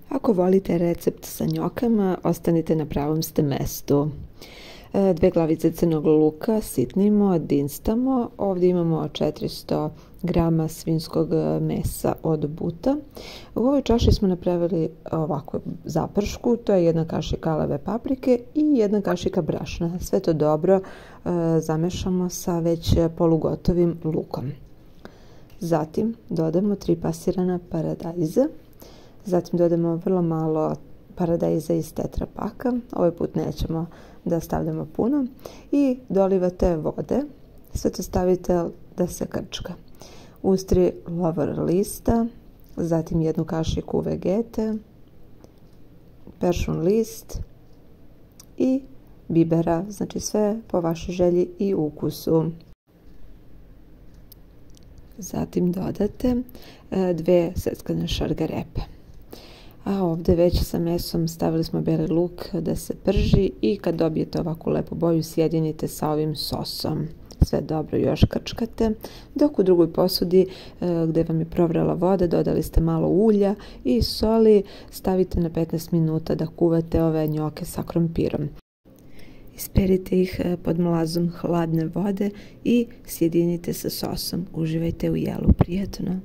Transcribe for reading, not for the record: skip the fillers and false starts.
Ako volite recept sa njokama, ostanite na pravom ste mestu. 2 glavice crnog luka sitnimo, dinstamo. Ovdje imamo 400 grama svinjskog mesa od buta. U ovoj čaši smo napravili ovakvu zapršku, to je 1 kašika aleve paprike i 1 kašika brašna. Sve to dobro zamešamo sa već polugotovim lukom. Zatim dodamo 3 pasirana paradajza. Zatim dodamo vrlo malo paradajza iz tetra paka. Ovaj put nećemo da stavljamo puno. I dolivate vode. Sve to stavite da se krčka. Uz 3 lovor lista, zatim 1 kašiku vegete, peršun list i bibera. Znači sve po vašoj želji i ukusu. Zatim dodate 2 seckane šargarepe. A ovdje već sa mesom stavili smo beli luk da se prži i kad dobijete ovakvu lepu boju sjedinite sa ovim sosom. Sve dobro još krčkate, dok u drugoj posudi gdje vam je provrela voda dodali ste malo ulja i soli, stavite na 15 minuta da kuvate ove njoke sa krompirom. Isperite ih pod mlazom hladne vode i sjedinite sa sosom. Uživajte u jelu, prijatno!